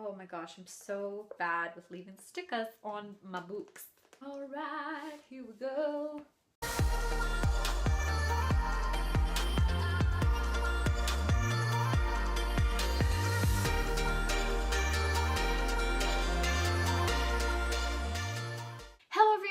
Oh my gosh, I'm so bad with leaving stickers on my books. All right, here we go.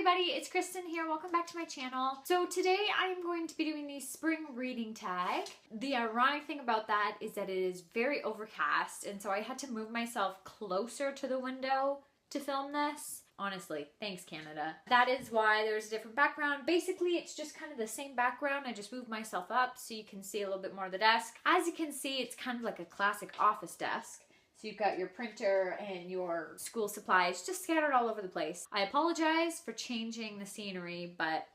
Everybody, it's Kristen here. Welcome back to my channel. So today I'm going to be doing the spring reading tag. The ironic thing about that is that it is very overcast, and so I had to move myself closer to the window to film this. Honestly, thanks Canada. That is why there's a different background. Basically, it's just kind of the same background. I just moved myself up so you can see a little bit more of the desk. As you can see, it's kind of like a classic office desk. So you've got your printer and your school supplies just scattered all over the place. I apologize for changing the scenery, but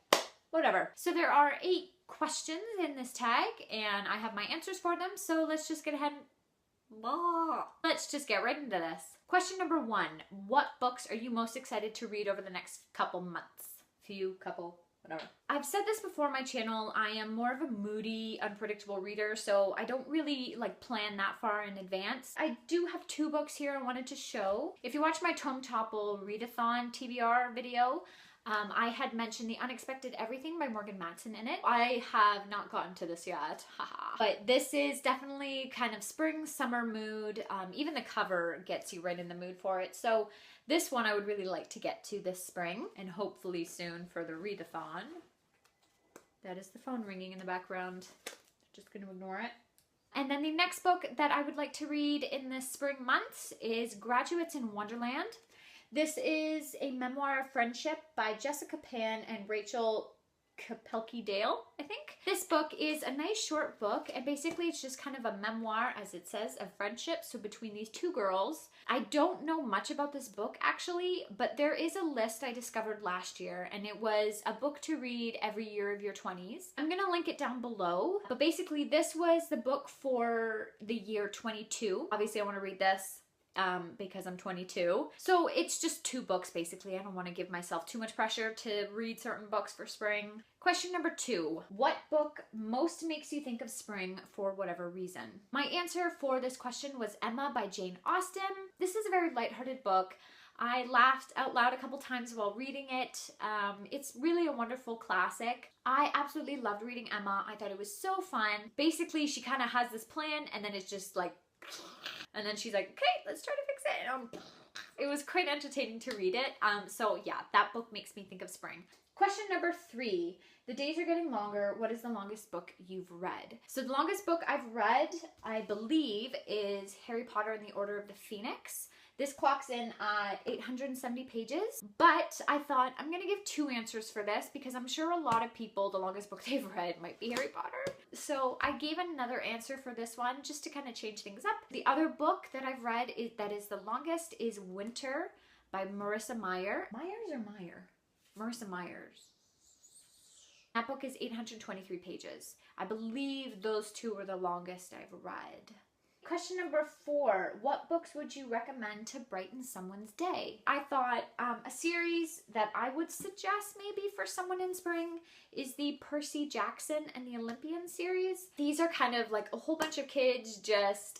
whatever. So there are 8 questions in this tag, and I have my answers for them. So let's just get ahead and let's just get right into this. Question number 1. What books are you most excited to read over the next couple months? Whatever. I've said this before on my channel, I am more of a moody, unpredictable reader, so I don't really plan that far in advance. I do have 2 books here I wanted to show. If you watch my Tome Topple Readathon TBR video, I had mentioned The Unexpected Everything by Morgan Matson in it. I have not gotten to this yet, haha. But this is definitely kind of spring, summer mood. Even the cover gets you right in the mood for it. So this one I would really like to get to this spring, and hopefully soon for the readathon. That is the phone ringing in the background. Just gonna ignore it. And then the next book that I would like to read in the spring months is Graduates in Wonderland. This is a memoir of friendship by Jessica Pan and Rachel Kapelke-Dale, I think. This book is a nice short book, and basically it's just kind of a memoir, as it says, of friendship. So between these 2 girls. I don't know much about this book actually, but there is a list I discovered last year, and it was a book to read every year of your 20s. I'm gonna link it down below, but basically this was the book for the year 22. Obviously I want to read this because I'm 22. So it's just 2 books basically. I don't want to give myself too much pressure to read certain books for spring. Question number 2. What book most makes you think of spring for whatever reason? My answer for this question was Emma by Jane Austen. This is a very lighthearted book. I laughed out loud a couple times while reading it. It's really a wonderful classic. I absolutely loved reading Emma. I thought it was so fun. Basically, she kind of has this plan, and then it's just like, and then she's like, okay, let's try to fix it. It was quite entertaining to read it. So yeah, that book makes me think of spring. Question number 3. The days are getting longer. What is the longest book you've read? So the longest book I've read, I believe, is Harry Potter and the Order of the Phoenix. This clocks in at 870 pages, but I thought I'm gonna give 2 answers for this because I'm sure a lot of people, the longest book they've read might be Harry Potter. So I gave another answer for this one just to kind of change things up. The other book that I've read that is the longest is Winter by Marissa Meyer. Myers or Meyer? Marissa Myers. That book is 823 pages. I believe those 2 were the longest I've read. Question number 4. What books would you recommend to brighten someone's day? I thought a series that I would suggest maybe for someone in spring is the Percy Jackson and the Olympians series. These are kind of like a whole bunch of kids just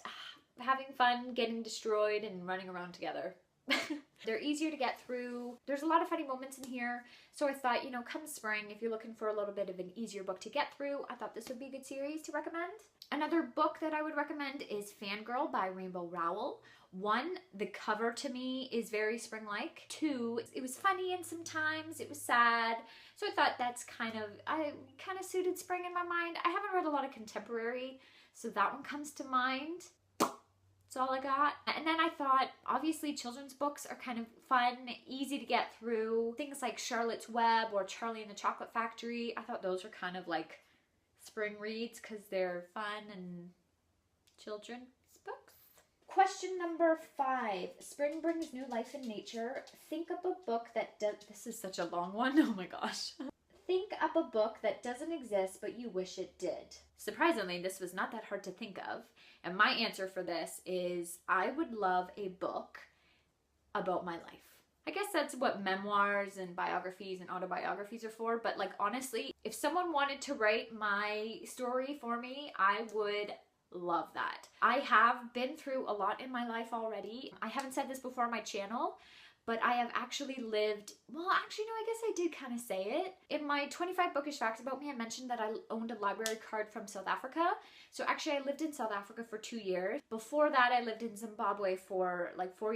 having fun, getting destroyed, and running around together. They're easier to get through. There's a lot of funny moments in here. So I thought, you know, come spring, if you're looking for a little bit of an easier book to get through, I thought this would be a good series to recommend. Another book that I would recommend is Fangirl by Rowell. 1, the cover to me is very spring-like. 2, it was funny and sometimes it was sad. So I thought that's kind of suited spring in my mind. I haven't read a lot of contemporary, so that one comes to mind. That's all I got. And then I thought, obviously children's books are kind of fun, easy to get through. Things like Charlotte's Web or Charlie and the Chocolate Factory, I thought those were kind of like spring reads because they're fun and children's books. Question number 5. Spring brings new life in nature. Think up a book that does... This is such a long one. Oh my gosh. Think up a book that doesn't exist but you wish it did. Surprisingly, this was not that hard to think of. And my answer for this is I would love a book about my life. I guess that's what memoirs and biographies and autobiographies are for, but like honestly, if someone wanted to write my story for me, I would love that. I have been through a lot in my life already. I haven't said this before on my channel, but I have actually lived, well, actually, no, I guess I did kind of say it. In my 25 Bookish Facts About Me, I mentioned that I owned a library card from South Africa. So actually, I lived in South Africa for 2 years. Before that, I lived in Zimbabwe for like 4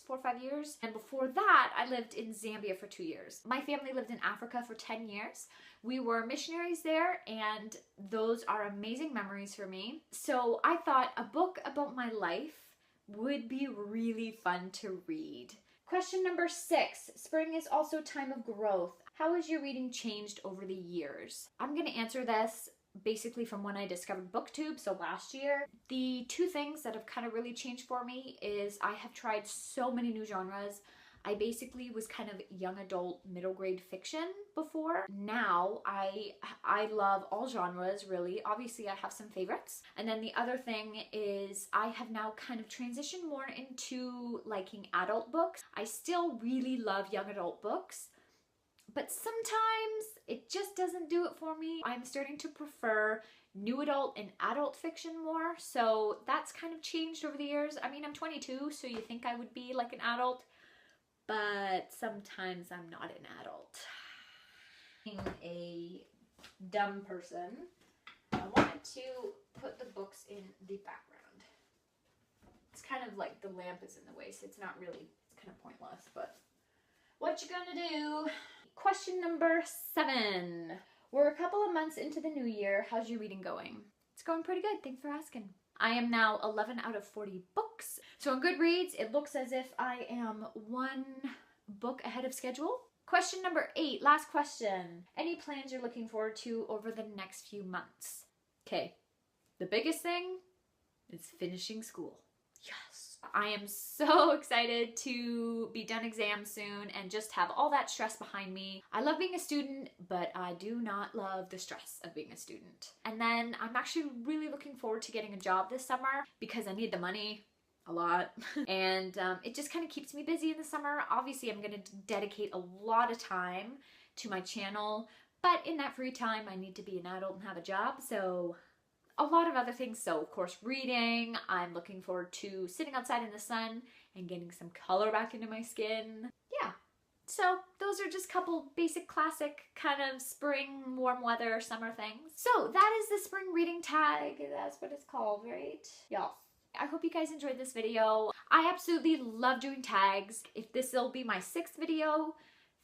or 5 years. And before that, I lived in Zambia for 2 years. My family lived in Africa for 10 years. We were missionaries there, and those are amazing memories for me. So I thought a book about my life would be really fun to read. Question number 6. Spring is also time of growth. How has your reading changed over the years? I'm going to answer this basically from when I discovered BookTube, so last year. The 2 things that have kind of really changed for me is I have tried so many new genres. I basically was kind of young adult, middle grade fiction before. Now I love all genres, really. Obviously, I have some favorites. And then the other thing is I have now kind of transitioned more into liking adult books. I still really love young adult books, but sometimes it just doesn't do it for me. I'm starting to prefer new adult and adult fiction more. So that's kind of changed over the years. I mean, I'm 22, so you think I would be like an adult, but sometimes I'm not an adult. Being a dumb person, I wanted to put the books in the background. It's kind of like the lamp is in the way, so it's not really, it's kind of pointless, but what you gonna do? Question number 7. We're a couple of months into the new year. How's your reading going? It's going pretty good. Thanks for asking. I am now 11 out of 40 books. So on Goodreads, it looks as if I am 1 book ahead of schedule. Question number 8, last question. Any plans you're looking forward to over the next few months? Okay, the biggest thing is finishing school. Yes. I am so excited to be done exams soon and just have all that stress behind me. I love being a student, but I do not love the stress of being a student. And then I'm actually really looking forward to getting a job this summer because I need the money a lot. And it just kind of keeps me busy in the summer. Obviously, I'm going to dedicate a lot of time to my channel, but in that free time, I need to be an adult and have a job. So a lot of other things. So of course, reading. I'm looking forward to sitting outside in the sun and getting some color back into my skin. Yeah. So those are just a couple basic classic kind of spring, warm weather, summer things. So that is the spring reading tag. That's what it's called, right? Yeah. I hope you guys enjoyed this video. I absolutely love doing tags. If this will be my 6th video,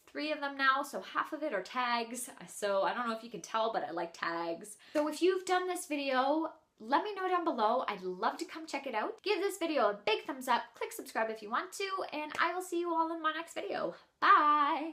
3 of them now, so half of it are tags. So I don't know if you can tell, but I like tags. So if you've done this video, let me know down below. I'd love to come check it out. Give this video a big thumbs up, click subscribe if you want to, and I will see you all in my next video. Bye!